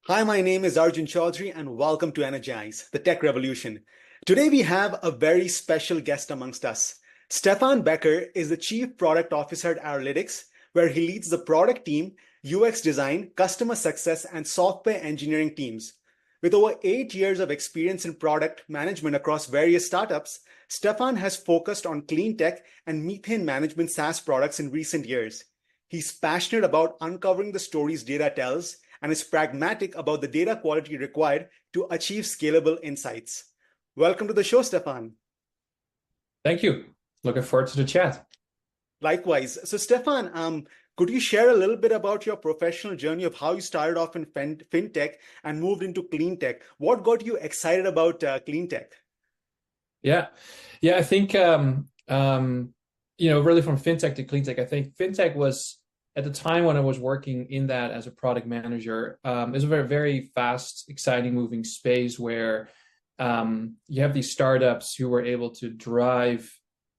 Hi, my name is Arjun and welcome to Energize, the tech revolution. Today we have a very special guest amongst us. Stephan BECKER is the Chief Product Officer at Analytics, where he leads the product team, UX design, customer success, and software engineering teams. With over 8 years of experience in product management across various startups, Stephan has focused on clean tech and methane management SaaS products in recent years. He's passionate about uncovering the stories data tells and is pragmatic about the data quality required to achieve scalable insights. Welcome to the show, Stefan. Thank you. Looking forward to the chat. Likewise. So, Stefan, could you share a little bit about your professional journey of how you started off in fintech and moved into clean tech? What got you excited about clean tech? Yeah, I think really from fintech to clean tech. I think fintech was at the time when I was working in that as a product manager. It was a very, very fast, exciting, moving space where you have these startups who were able to drive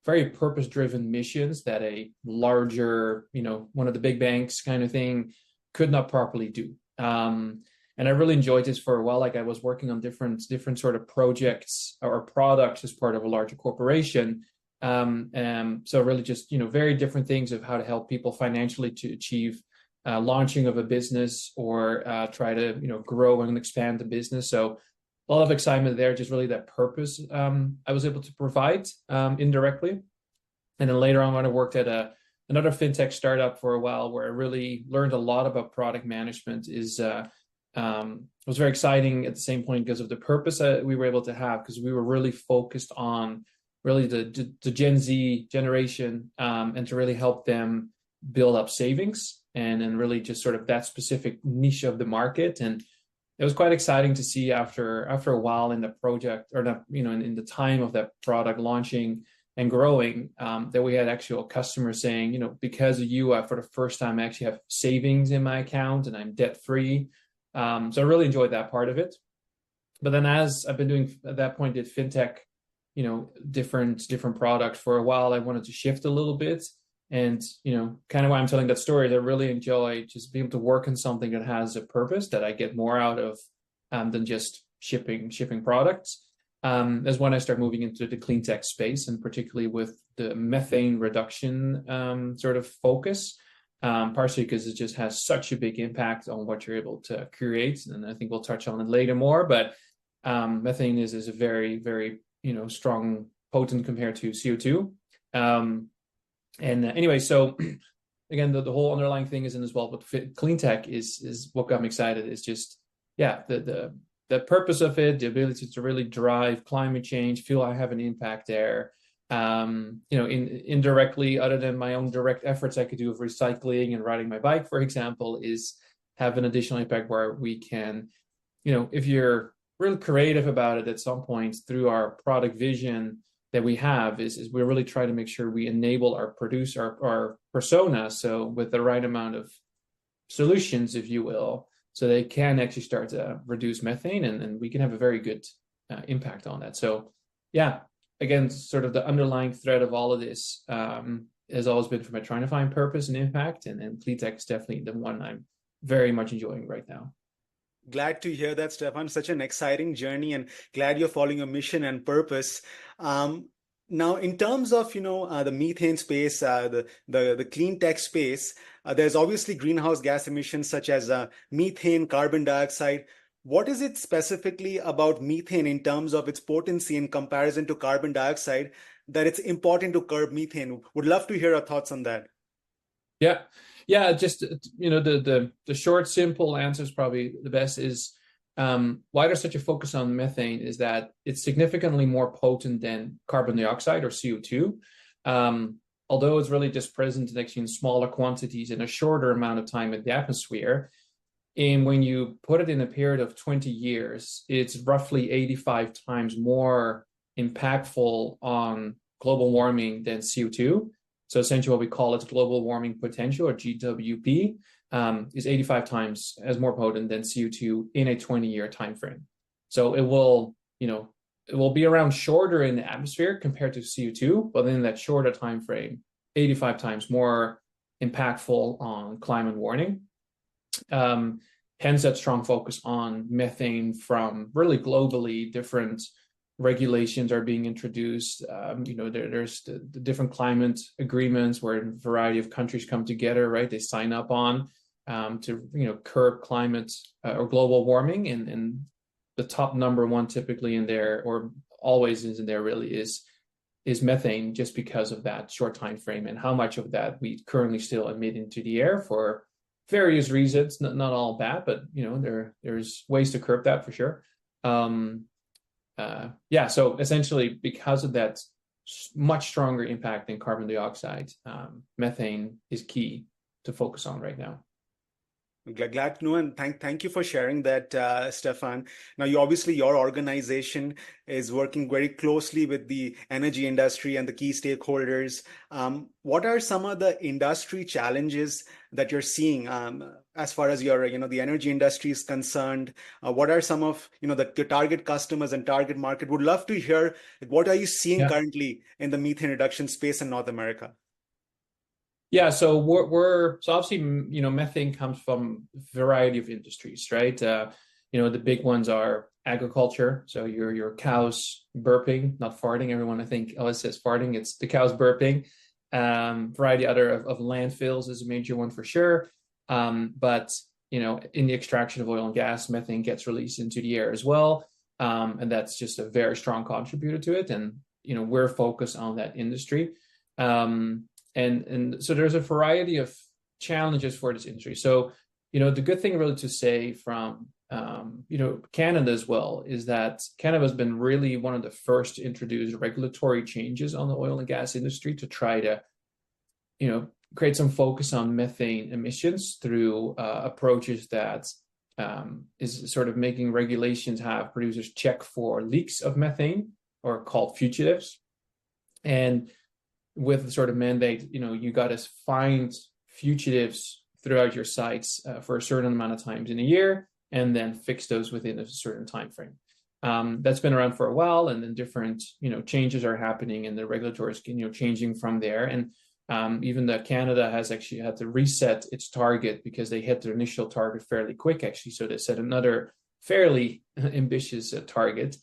very purpose-driven missions that a larger, one of the big banks kind of thing could not properly do. And I really enjoyed this for a while. Like I was working on different sort of projects or products as part of a larger corporation. So really just, very different things of how to help people financially to achieve launching of a business or try to, grow and expand the business. So a lot of excitement there, just really that purpose I was able to provide indirectly. And then later on, when I worked at another fintech startup for a while, where I really learned a lot about product management, was very exciting at the same point because of the purpose that we were able to have, because we were really focused on really the Gen Z generation and to really help them build up savings and really just sort of that specific niche of the market. And it was quite exciting to see after a while in the project or not, in the time of that product launching and growing, that we had actual customers saying, because of you, for the first time, I actually have savings in my account and I'm debt free. So I really enjoyed that part of it. But then as I've been doing at that point, did fintech, different products for a while, I wanted to shift a little bit. And, kind of why I'm telling that story is I really enjoy just being able to work on something that has a purpose that I get more out of than just shipping products. That's when I start moving into the clean tech space, and particularly with the methane reduction sort of focus. Partially because it just has such a big impact on what you're able to create. And I think we'll touch on it later more, but methane is a very, very, strong, potent compared to CO2. Anyway, so again, the whole underlying thing is in as well, but clean tech is what got me excited. Is just, the purpose of it, the ability to really drive climate change, feel I have an impact there. Indirectly, other than my own direct efforts I could do of recycling and riding my bike, for example, is have an additional impact where we can, if you're really creative about it at some point through our product vision that we have, is we're really trying to make sure we enable our our persona. So with the right amount of solutions, if you will, so they can actually start to reduce methane and we can have a very good impact on that. So yeah. Again, sort of the underlying thread of all of this has always been for me trying to find purpose and impact, and clean tech is definitely the one I'm very much enjoying right now. Glad to hear that, Stefan. Such an exciting journey, and glad you're following a mission and purpose. Now, in terms of the methane space, the clean tech space, there's obviously greenhouse gas emissions such as methane, carbon dioxide. What is it specifically about methane in terms of its potency in comparison to carbon dioxide that it's important to curb methane? Would love to hear your thoughts on that. Yeah. Just the short, simple answer is probably the best. Is why there's such a focus on methane is that it's significantly more potent than carbon dioxide or CO2. Although it's really just present actually in smaller quantities in a shorter amount of time in the atmosphere. And when you put it in a period of 20 years, it's roughly 85 times more impactful on global warming than CO2. So essentially what we call its global warming potential, or GWP, is 85 times as more potent than CO2 in a 20-year time frame. So it will be around shorter in the atmosphere compared to CO2, but in that shorter time frame, 85 times more impactful on climate warning. hence that strong focus on methane from really globally. Different regulations are being introduced. There's the different climate agreements where a variety of countries come together, right? They sign up on to curb climate or global warming, and the top number one typically in there, or always is in there, really is methane, just because of that short time frame and how much of that we currently still emit into the air for various reasons. Not all bad, but there's ways to curb that for sure. So essentially, because of that much stronger impact than carbon dioxide, methane is key to focus on right now. Glad to know, and thank you for sharing that, Stefan. Now, your organization is working very closely with the energy industry and the key stakeholders. What are some of the industry challenges that you're seeing as far as your the energy industry is concerned? What are some of the target customers and target market? Would love to hear what are you seeing currently in the methane reduction space in North America? Yeah, so we're so obviously methane comes from a variety of industries, right? The big ones are agriculture, so your cows burping, not farting. Everyone I think always says farting. It's the cows burping. Variety other of landfills is a major one for sure. But in the extraction of oil and gas, methane gets released into the air as well, and that's just a very strong contributor to it. And we're focused on that industry. And so there's a variety of challenges for this industry. So, the good thing really to say from, Canada as well is that Canada has been really one of the first to introduce regulatory changes on the oil and gas industry to try to, create some focus on methane emissions through approaches that is sort of making regulations have producers check for leaks of methane, or called fugitives. And with the sort of mandate, you got to find fugitives throughout your sites for a certain amount of times in a year, and then fix those within a certain time frame. That's been around for a while, and then different changes are happening, and the regulatory is changing from there. And even that Canada has actually had to reset its target because they hit their initial target fairly quick, actually. So they set another fairly ambitious target.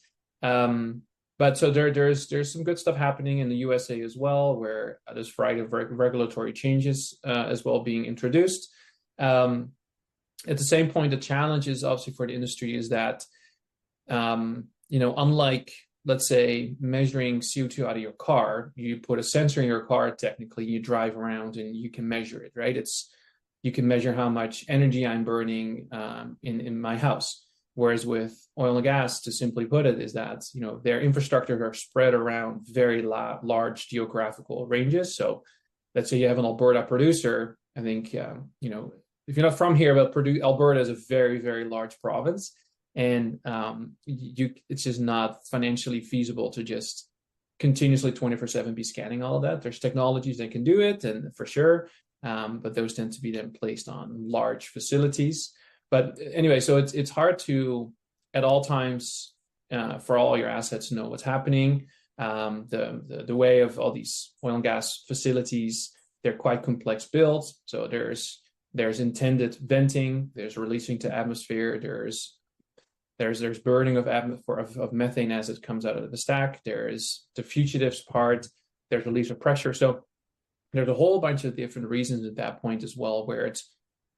But so there's some good stuff happening in the USA as well, where there's a variety of regulatory changes as well being introduced. At the same point, the challenge is obviously for the industry is that, unlike, let's say, measuring CO2 out of your car, you put a sensor in your car, technically you drive around and you can measure it, right? You can measure how much energy I'm burning in my house. Whereas with oil and gas, to simply put it, is that their infrastructure are spread around very large geographical ranges. So let's say you have an Alberta producer. I think if you're not from here, but Alberta is a very, very large province, and it's just not financially feasible to just continuously 24/7 be scanning all of that. There's technologies that can do it, and for sure, but those tend to be then placed on large facilities. But anyway, so it's hard to at all times for all your assets know what's happening. The way of all these oil and gas facilities, they're quite complex builds. So there's intended venting, there's releasing to atmosphere, there's burning of methane as it comes out of the stack. There's the fugitives part. There's release of pressure. So there's a whole bunch of different reasons at that point as well, where it's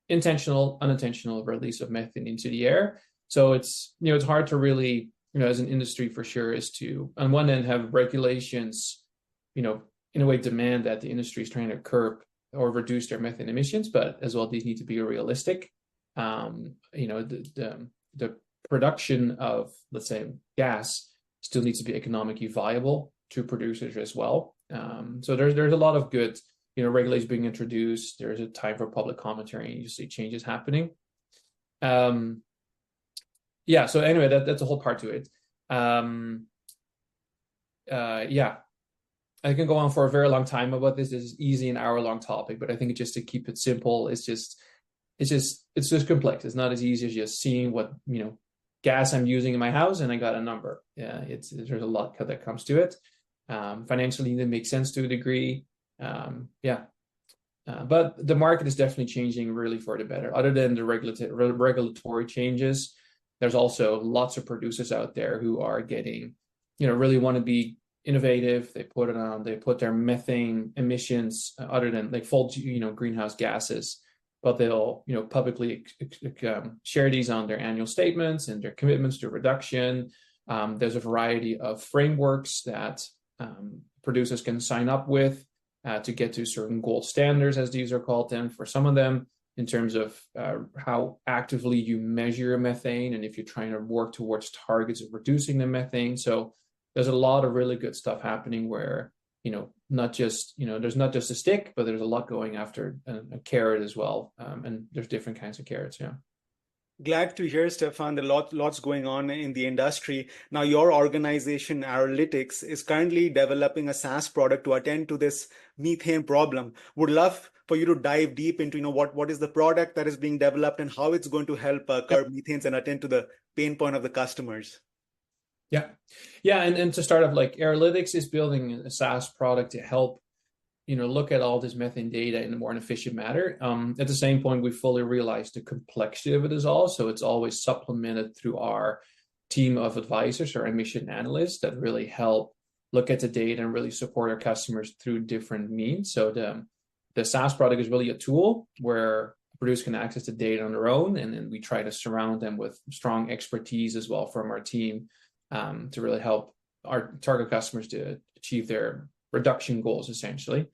intentional, unintentional release of methane into the air. So it's hard to really, as an industry for sure, is to on one end have regulations, in a way demand that the industry is trying to curb or reduce their methane emissions, but as well these need to be realistic. The production of, let's say, gas still needs to be economically viable to producers as well. So there's a lot of good regulations being introduced. There's a time for public commentary, and you see changes happening. So anyway, that's a whole part to it. I can go on for a very long time about this. This is easy an hour-long topic, but I think just to keep it simple, it's just complex. It's not as easy as just seeing what gas I'm using in my house and I got a number. Yeah, there's a lot that comes to it. Financially, it makes sense to a degree. But the market is definitely changing really for the better. Other than the regulatory changes, there's also lots of producers out there who are getting, really want to be innovative. They put their methane emissions, other than like full, greenhouse gases, but they'll, publicly share these on their annual statements and their commitments to reduction. There's a variety of frameworks that producers can sign up with to get to certain gold standards, as these are called then for some of them, in terms of how actively you measure methane and if you're trying to work towards targets of reducing the methane. So there's a lot of really good stuff happening where, not just, there's not just a stick, but there's a lot going after a carrot as well. And there's different kinds of carrots, yeah. Glad to hear, Stefan. There are lots going on in the industry. Now, your organization, Analytics, is currently developing a SaaS product to attend to this methane problem. Would love for you to dive deep into, what is the product that is being developed and how it's going to help curb methanes and attend to the pain point of the customers. Yeah, and to start off, like Analytics is building a SaaS product to help look at all this methane data in a more efficient manner. At the same point, we fully realize the complexity of it is all. So it's always supplemented through our team of advisors or emission analysts that really help look at the data and really support our customers through different means. So the SaaS product is really a tool where producers can access the data on their own, and then we try to surround them with strong expertise as well from our team to really help our target customers to achieve their reduction goals, essentially.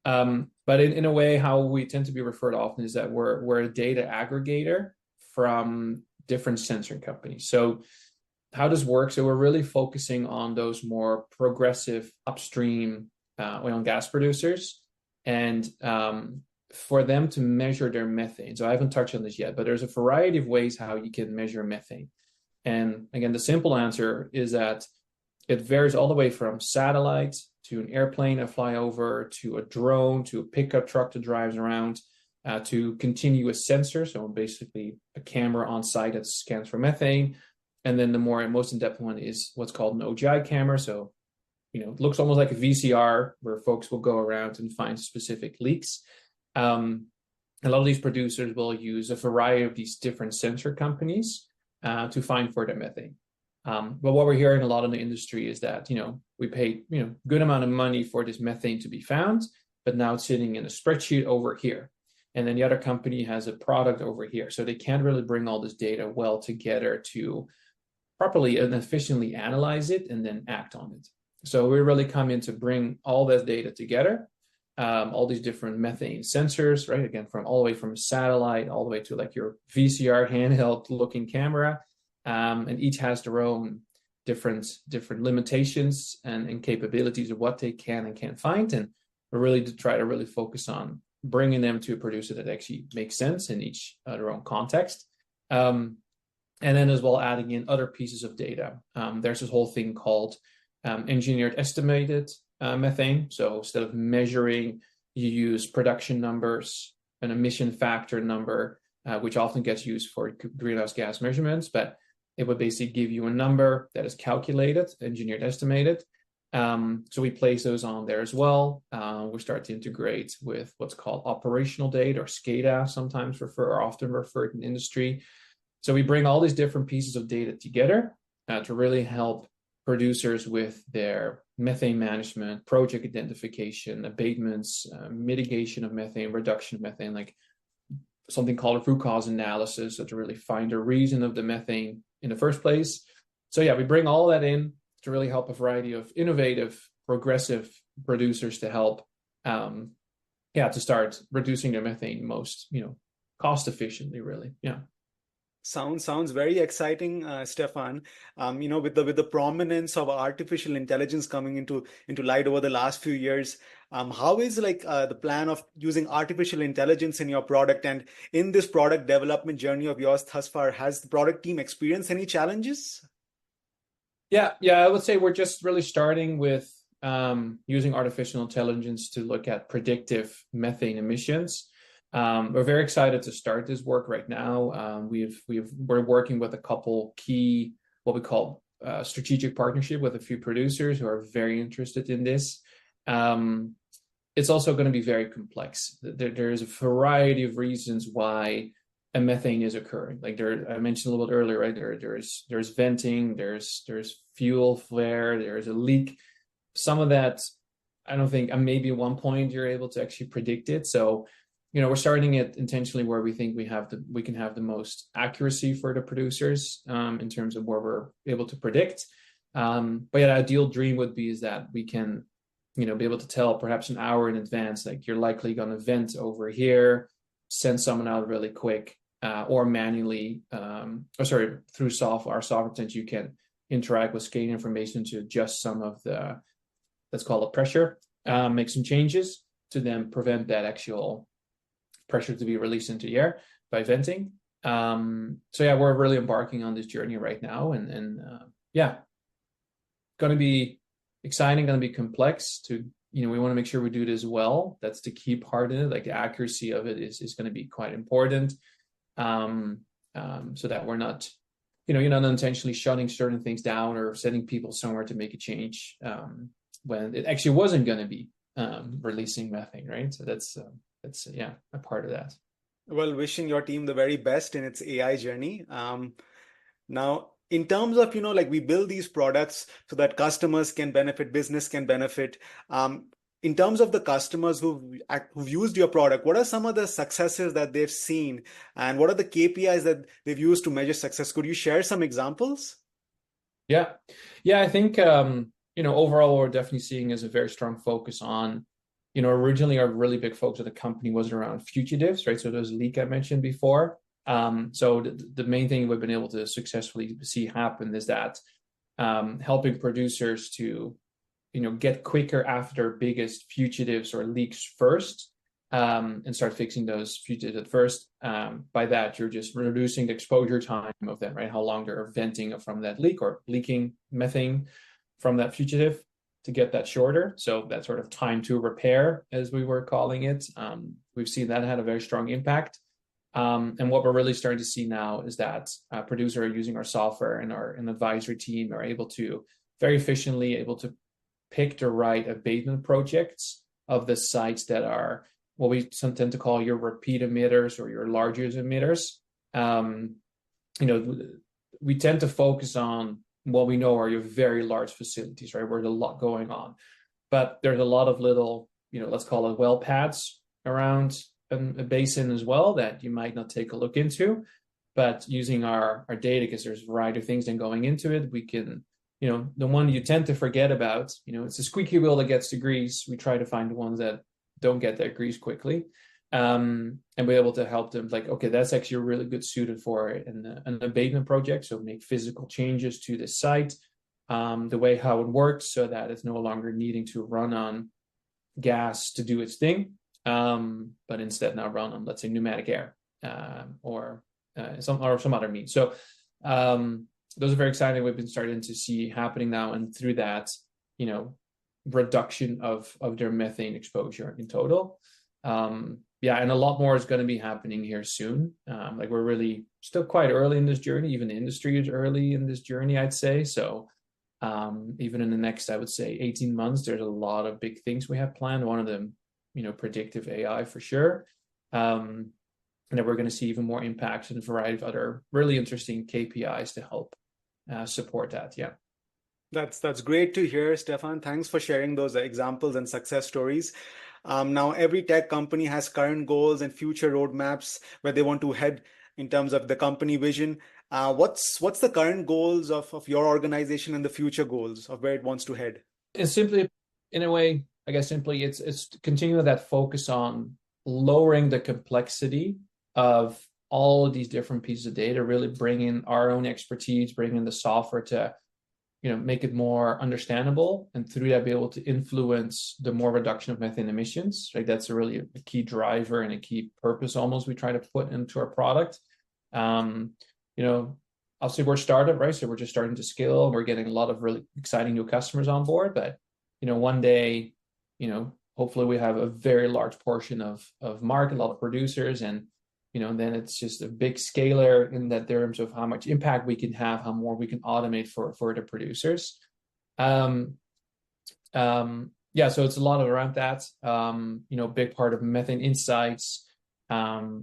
But in a way, how we tend to be referred often is that we're a data aggregator from different sensor companies. So how this works, so we're really focusing on those more progressive upstream oil and gas producers, and for them to measure their methane. So I haven't touched on this yet, but there's a variety of ways how you can measure methane. And again, the simple answer is that it varies all the way from satellite to an airplane to fly over, to a drone, to a pickup truck that drives around, to continuous sensor. So basically a camera on site that scans for methane. And then the most in-depth one is what's called an OGI camera. So, it looks almost like a VCR where folks will go around and find specific leaks. A lot of these producers will use a variety of these different sensor companies to find for their methane. But what we're hearing a lot in the industry is that, we pay, good amount of money for this methane to be found, but now it's sitting in a spreadsheet over here. And then the other company has a product over here. So they can't really bring all this data well together to properly and efficiently analyze it and then act on it. So we really come in to bring all that data together, all these different methane sensors, right? Again, from all the way from satellite, all the way to like your VCR handheld looking camera. And each has their own different limitations and capabilities of what they can and can't find. And we're really to try to really focus on bringing them to a producer that actually makes sense in each their own context. And then as well, adding in other pieces of data. There's this whole thing called engineered estimated methane. So instead of measuring, you use production numbers, an emission factor number, which often gets used for greenhouse gas measurements, but it would basically give you a number that is calculated, engineered estimated. So we place those on there as well. We start to integrate with what's called operational data, or SCADA, sometimes often referred in industry. So we bring all these different pieces of data together to really help producers with their methane management, project identification, abatements, mitigation of methane, reduction of methane, like something called a root cause analysis, so to really find a reason of the methane in the first place. So yeah, we bring all that in to really help a variety of innovative, progressive producers to help, to start reducing their methane most, cost efficiently, really. Yeah. Sounds very exciting, Stefan. With the prominence of artificial intelligence coming into light over the last few years, how is the plan of using artificial intelligence in your product, and in this product development journey of yours thus far? Has the product team experienced any challenges? Yeah, I would say we're just really starting with using artificial intelligence to look at predictive methane emissions. We're very excited to start this work right now. We're working with a couple key, what we call strategic partnership with a few producers who are very interested in this. it's also going to be very complex. There's a variety of reasons why a methane is occurring. Like I mentioned a little bit earlier, right? There's venting, there's fuel flare, there's a leak. Some of that, I don't think, maybe at one point you're able to actually predict it. So, we're starting it intentionally where we think we can have the most accuracy for the producers in terms of where we're able to predict. But yeah, the ideal dream would be is that we can, be able to tell perhaps an hour in advance, like you're likely going to vent over here, send someone out really quick, or manually, through our software that you can interact with scaling information to adjust some of the, let's call it pressure, make some changes to then prevent that actual pressure to be released into the air by venting. So yeah, we're really embarking on this journey right now, and yeah, going to be exciting, going to be complex. We want to make sure we do this well. That's the key part in it. Like the accuracy of it is going to be quite important, so that we're not, you're not unintentionally shutting certain things down or sending people somewhere to make a change when it actually wasn't going to be releasing methane, right? So that's yeah, a part of that. Well, wishing your team the very best in its AI journey. Now, in terms of, like we build these products so that customers can benefit, business can benefit. In terms of the customers who've used your product, what are some of the successes that they've seen, and what are the KPIs that they've used to measure success? Could you share some examples? Yeah, I think overall what we're definitely seeing is a very strong focus on, originally our really big focus of the company was around fugitives, right? So those leak I mentioned before. So the main thing we've been able to successfully see happen is that helping producers to, get quicker after biggest fugitives or leaks first, and start fixing those fugitives at first. By that, you're just reducing the exposure time of them, right? How long they're venting from that leak or leaking methane from that fugitive to get that shorter. So that sort of time to repair, as we were calling it, we've seen that had a very strong impact. And what we're really starting to see now is that producers are using our software, and our advisory team are able to very efficiently pick the right abatement projects of the sites that are what we tend to call your repeat emitters or your largest emitters. We tend to focus on what we know are your very large facilities, right, where there's a lot going on. But there's a lot of little, let's call it well pads around a basin as well that you might not take a look into. But using our data, because there's a variety of things then going into it, we can, the one you tend to forget about, it's a squeaky wheel that gets the grease. We try to find the ones that don't get that grease quickly, and be able to help them, like, okay, that's actually really good suited for an abatement project. So make physical changes to the site, the way how it works, so that it's no longer needing to run on gas to do its thing, but instead now run on, let's say, pneumatic air, or some other means. So those are very exciting. We've been starting to see happening now, and through that, reduction of their methane exposure in total. Yeah, and a lot more is going to be happening here soon. Like we're really still quite early in this journey. Even the industry is early in this journey, I'd say. So even in the next, I would say, 18 months, there's a lot of big things we have planned. One of them, predictive AI for sure. And then we're going to see even more impacts and a variety of other really interesting KPIs to help support that. Yeah. That's great to hear, Stefan. Thanks for sharing those examples and success stories. Now, every tech company has current goals and future roadmaps where they want to head in terms of the company vision. What's the current goals of your organization and the future goals of where it wants to head? It's simply, in a way, I guess simply it's continuing that focus on lowering the complexity of all of these different pieces of data, really bringing our own expertise, bringing the software to make it more understandable, and through that be able to influence the more reduction of methane emissions. Like that's really a key driver and a key purpose almost we try to put into our product. Obviously we're a startup, right? So we're just starting to scale. We're getting a lot of really exciting new customers on board, but one day, hopefully we have a very large portion of market, a lot of producers, and then it's just a big scalar in that terms of how much impact we can have, how more we can automate for the producers. Yeah, so it's a lot around that. Big part of methane insights,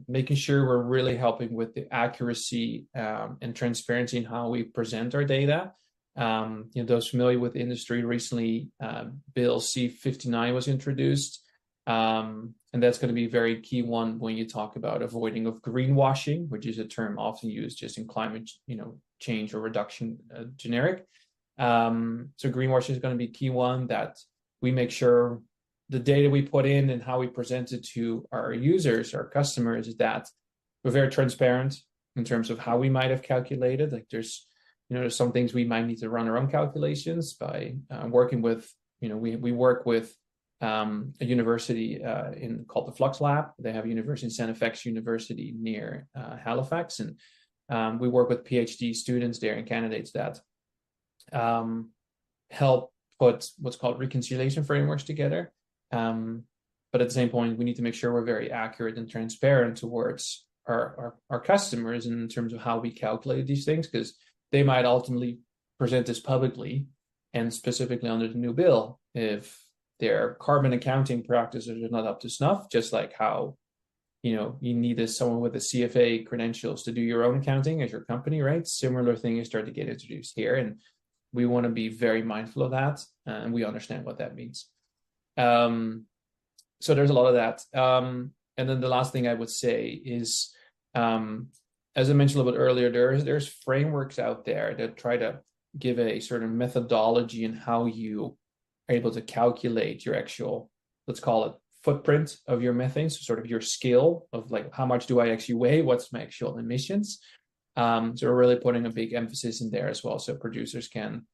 making sure we're really helping with the accuracy and transparency in how we present our data. Those familiar with the industry, recently Bill C-59 was introduced, and that's going to be a very key one when you talk about avoiding of greenwashing, which is a term often used just in climate, change or reduction, generic. So greenwashing is going to be a key one, that we make sure the data we put in and how we present it to our users, our customers, is that we're very transparent in terms of how we might have calculated. Like there's some things we might need to run our own calculations by working with, we work with a university called the Flux Lab. They have a university in Santa Fe University near Halifax, and we work with PhD students there and candidates that help put what's called reconciliation frameworks together. But at the same point, we need to make sure we're very accurate and transparent towards our customers in terms of how we calculate these things, because they might ultimately present this publicly and specifically under the new bill if their carbon accounting practices are not up to snuff, just like how you need someone with a CFA credentials to do your own accounting as your company, right? Similar thing is starting to get introduced here, and we want to be very mindful of that, and we understand what that means. So there's a lot of that. And then the last thing I would say is, as I mentioned a little bit earlier, there's frameworks out there that try to give a sort of methodology in how you are able to calculate your actual, let's call it, footprint of your methane, so sort of your scale of like, how much do I actually weigh, what's my actual emissions. So we're really putting a big emphasis in there as well, so producers can,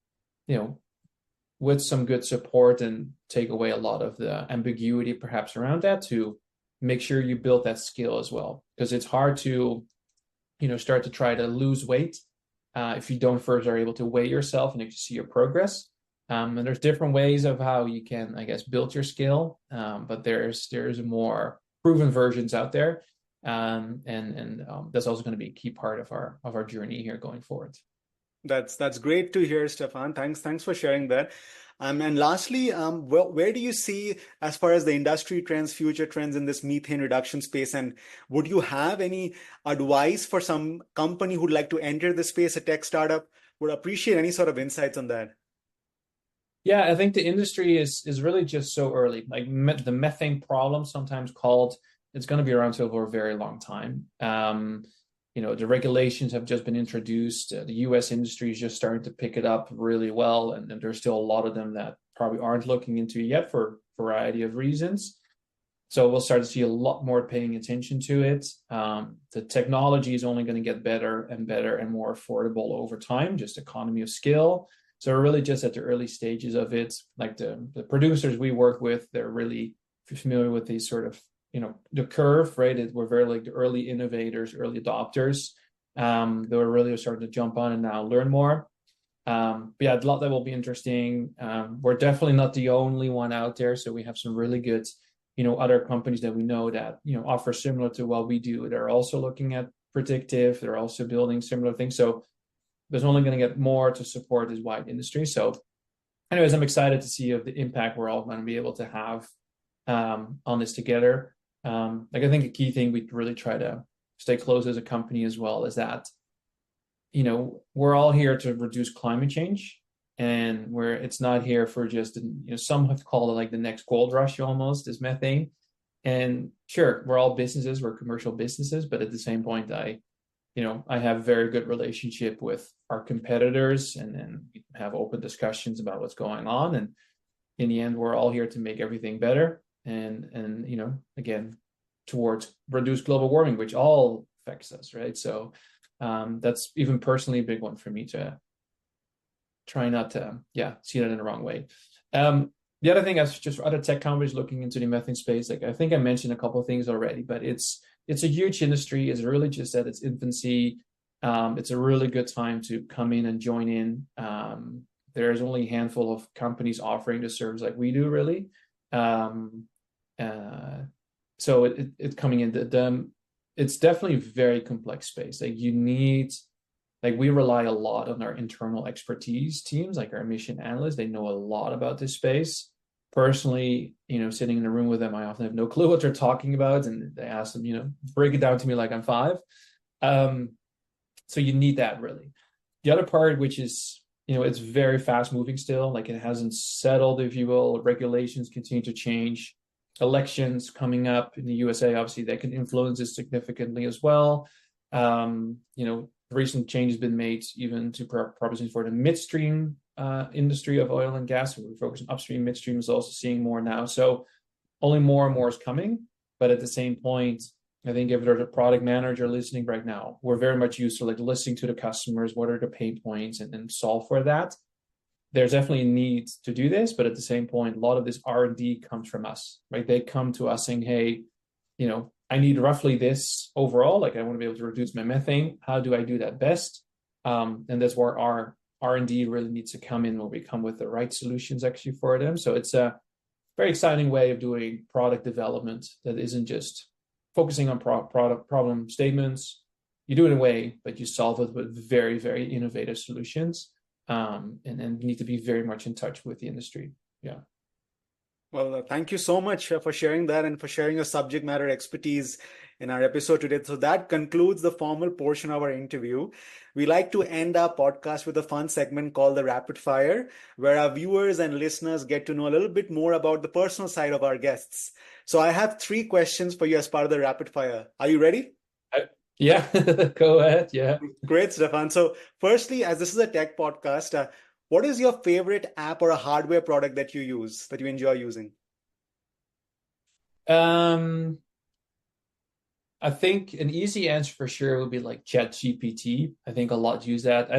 with some good support, and take away a lot of the ambiguity perhaps around that, to make sure you build that skill as well, because it's hard to start to try to lose weight if you don't first are able to weigh yourself and actually see your progress. And there's different ways of how you can, I guess, build your skill, but there's more proven versions out there, and that's also going to be a key part of our journey here going forward. That's great to hear, Stefan. Thanks for sharing that. And lastly, where do you see, as far as the industry trends, future trends in this methane reduction space? And would you have any advice for some company who'd like to enter the space, a tech startup? Would appreciate any sort of insights on that. Yeah, I think the industry is really just so early. Like the methane problem, sometimes called, it's going to be around for a very long time. The regulations have just been introduced. The US industry is just starting to pick it up really well. And there's still a lot of them that probably aren't looking into it yet for a variety of reasons. So we'll start to see a lot more paying attention to it. The technology is only going to get better and better and more affordable over time, just economy of scale. So we're really just at the early stages of it. Like the producers we work with, they're really familiar with these sort of, the curve, right? We're very like the early innovators, early adopters. They were really starting to jump on and now learn more. But yeah, a lot that will be interesting. We're definitely not the only one out there. So we have some really good, other companies that we know that, offer similar to what we do. They're also looking at predictive. They're also building similar things. So there's only going to get more to support this wide industry. So anyways, I'm excited to see of the impact we're all going to be able to have on this together. I think a key thing we really try to stay close as a company as well is that, we're all here to reduce climate change, and it's not here for just, some have called it like the next gold rush almost, is methane. And sure, we're all businesses, we're commercial businesses, but at the same point, I have very good relationship with our competitors, and we have open discussions about what's going on. And in the end, we're all here to make everything better. And again, towards reduce global warming, which all affects us, right? So that's even personally a big one for me, to try not to see that in the wrong way. The other thing is just other tech companies looking into the methane space. Like I think I mentioned a couple of things already, but it's a huge industry. It's really just at its infancy. It's a really good time to come in and join in. There's only a handful of companies offering the service like we do, really. So it's coming in. It's definitely a very complex space. We rely a lot on our internal expertise teams, like our emission analysts. They know a lot about this space. personally, sitting in a room with them, I often have no clue what they're talking about, and they ask them, break it down to me like I'm five. So you need that really. The other part, which is, it's very fast moving still, like it hasn't settled, if you will. Regulations continue to change. Elections coming up in the USA, obviously, that can influence it significantly as well. Recent changes been made even to propositions for the midstream industry of oil and gas. We're focusing upstream, midstream is also seeing more now. So only more and more is coming. But at the same point, I think if there's a product manager listening right now, we're very much used to like listening to the customers, what are the pain points, and solve for that. There's definitely a need to do this, but at the same point, a lot of this R&D comes from us, right? They come to us saying, hey, I need roughly this overall. Like I want to be able to reduce my methane. How do I do that best? And that's where our R&D really needs to come in, where we come with the right solutions actually for them. So it's a very exciting way of doing product development that isn't just focusing on product problem statements. You do it in a way, but you solve it with very, very innovative solutions. And you need to be very much in touch with the industry. Yeah. Well, thank you so much for sharing that and for sharing your subject matter expertise in our episode today. So that concludes the formal portion of our interview. We like to end our podcast with a fun segment called the Rapid Fire, where our viewers and listeners get to know a little bit more about the personal side of our guests. So I have 3 questions for you as part of the Rapid Fire. Are you ready? Yeah, go ahead. Yeah. Great, Stefan. So firstly, as this is a tech podcast, what is your favorite app or a hardware product that you use, that you enjoy using? I think an easy answer for sure would be like ChatGPT. I think a lot use that.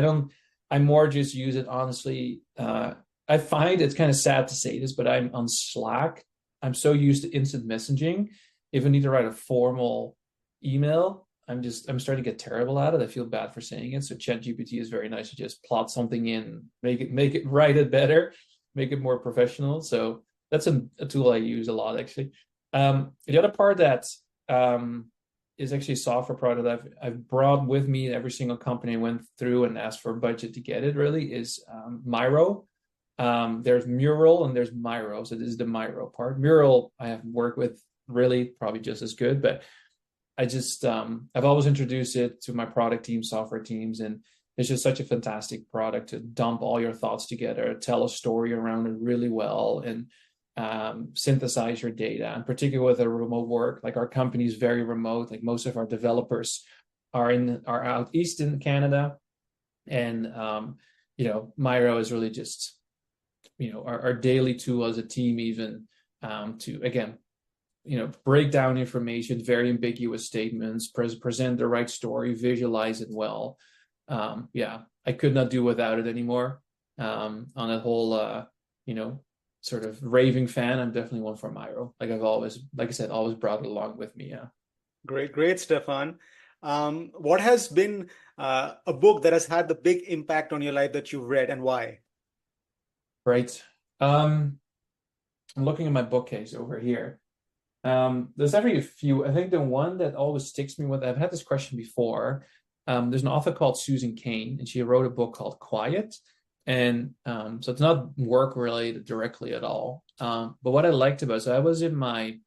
I more just use it honestly. I find it's kind of sad to say this, but I'm on Slack. I'm so used to instant messaging. If I need to write a formal email, I'm starting to get terrible at it. I feel bad for saying it. So ChatGPT is very nice to just plot something in, make it write it better, make it more professional. So that's a tool I use a lot actually. The other part that is actually a software product that I've brought with me every single company I went through and asked for a budget to get it really is Miro. There's Mural and there's Miro. So this is the Miro part. Mural I haven't worked with really, probably just as good, but I've always introduced it to my product team, software teams, and it's just such a fantastic product to dump all your thoughts together, tell a story around it really well, and synthesize your data. And particularly with a remote work, like our company is very remote. Like most of our developers are out east in Canada, and Miro is really just our daily tool as a team, even to again break down information, very ambiguous statements, present the right story, visualize it well. I could not do without it anymore. On a whole, sort of raving fan, I'm definitely one for Miro. Like I've always, like I said, always brought it along with me. Yeah. Great, Stefan. What has been a book that has had the big impact on your life that you've read, and why? Right. I'm looking at my bookcase over here. There's actually a few. I think the one that always sticks me with, I've had this question before. There's an author called Susan Cain, and she wrote a book called Quiet. And so it's not work related directly at all. But what I liked about it, so I was in my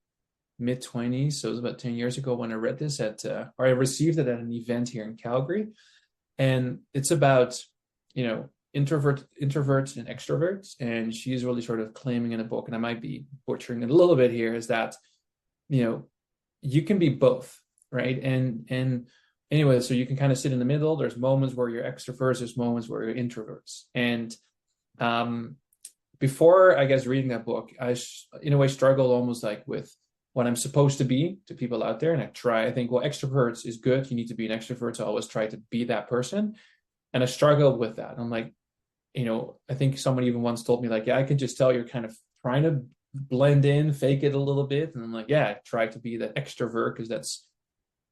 mid-20s, so it was about 10 years ago when I read this or I received it at an event here in Calgary. And it's about, introverts and extroverts. And she's really sort of claiming in a book, and I might be butchering it a little bit here, is that, you can be both, right? And anyway, so you can kind of sit in the middle. There's moments where you're extroverts, there's moments where you're introverts. And before, I guess, reading that book, I, in a way, struggled almost like with what I'm supposed to be to people out there. And I think, well, extroverts is good. You need to be an extrovert. So I always try to be that person. And I struggled with that. I'm like, I think someone even once told me, like, yeah, I can just tell you're kind of trying to blend in, fake it a little bit. And I'm like, yeah, I try to be that extrovert because that's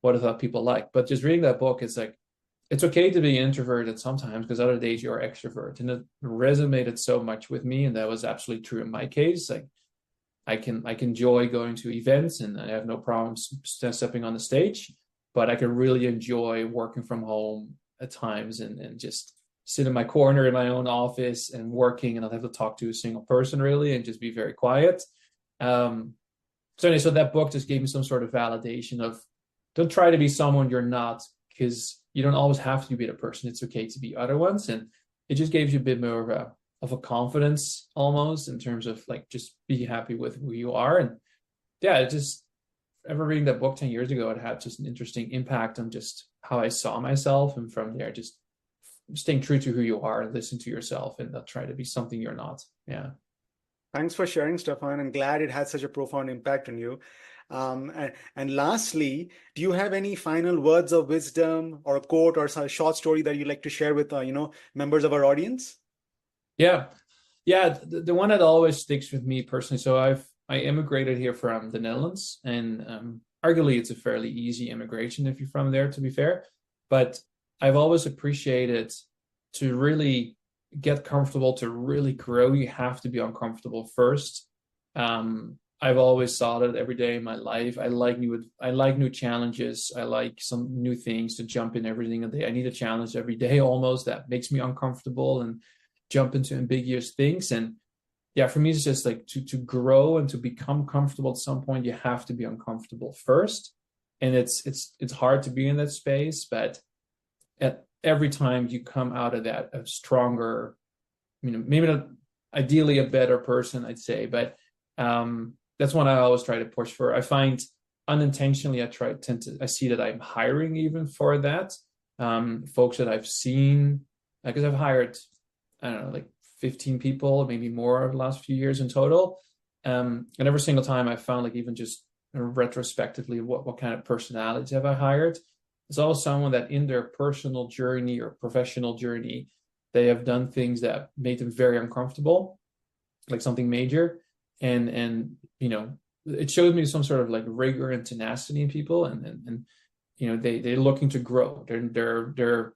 what I thought people like. But just reading that book, it's like, it's okay to be introverted sometimes because other days you're extrovert. And it resonated so much with me. And that was absolutely true in my case. Like, I can enjoy going to events and I have no problems stepping on the stage, but I can really enjoy working from home at times and just sit in my corner in my own office and working, and I'll have to talk to a single person really and just be very quiet. So anyway, so that book just gave me some sort of validation of don't try to be someone you're not, because you don't always have to be the person. It's okay to be other ones. And it just gives you a bit more of a confidence almost in terms of like just be happy with who you are. And yeah, it just ever reading that book 10 years ago, it had just an interesting impact on just how I saw myself. And from there, just staying true to who you are and listen to yourself and not try to be something you're not. Yeah. Thanks for sharing, Stefan. I'm glad it had such a profound impact on you. And lastly, do you have any final words of wisdom or a quote or a short story that you'd like to share with members of our audience? Yeah. Yeah. The one that always sticks with me personally. So I immigrated here from the Netherlands, and arguably it's a fairly easy immigration if you're from there, to be fair. But I've always appreciated to really get comfortable, to really grow, you have to be uncomfortable first. I've always thought it every day in my life. I like new challenges. I like some new things to jump in every single day. I need a challenge every day almost that makes me uncomfortable and jump into ambiguous things. And yeah, for me, it's just like to grow and to become comfortable at some point, you have to be uncomfortable first. And it's hard to be in that space, but at every time you come out of that a stronger, maybe not ideally a better person, I'd say, but that's one I always try to push for. I find unintentionally, I see that I'm hiring even for that. Folks that I've seen, because I've hired, I don't know, like 15 people, maybe more over the last few years in total. And every single time I found, like even just retrospectively, what kind of personalities have I hired? It's always someone that in their personal journey or professional journey, they have done things that made them very uncomfortable, like something major. And it showed me some sort of like rigor and tenacity in people, and they're looking to grow. They're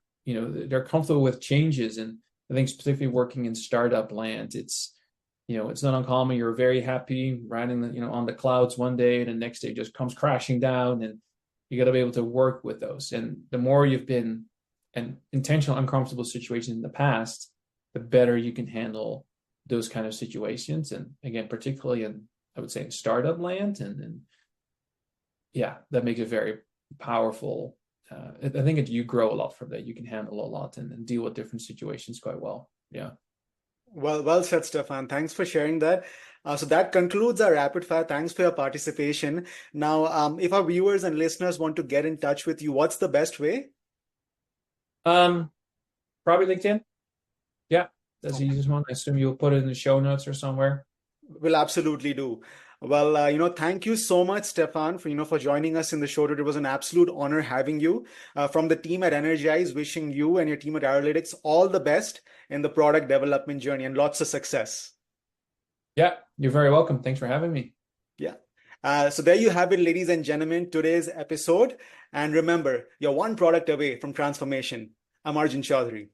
comfortable with changes. And I think specifically working in startup land, it's not uncommon. You're very happy riding on the clouds one day, and the next day just comes crashing down, and you got to be able to work with those. And the more you've been in intentional uncomfortable situations in the past, the better you can handle those kind of situations. And again, particularly in, I would say, in startup land, and yeah, that makes it very powerful. I think you grow a lot from that. You can handle a lot and deal with different situations quite well. Yeah. Well said, Stefan. Thanks for sharing that. So that concludes our rapid fire. Thanks for your participation. Now, if our viewers and listeners want to get in touch with you, what's the best way? Probably LinkedIn. Yeah, that's the easiest one. I assume you'll put it in the show notes or somewhere. We'll absolutely do. Well, thank you so much, Stefan, for joining us in the show today. It was an absolute honor having you. From the team at ENERGIZE, wishing you and your team at Aerolytics all the best in the product development journey and lots of success. Yeah, you're very welcome. Thanks for having me. Yeah. So there you have it, ladies and gentlemen, today's episode. And remember, you're one product away from transformation. I'm Arjun Chaudhary.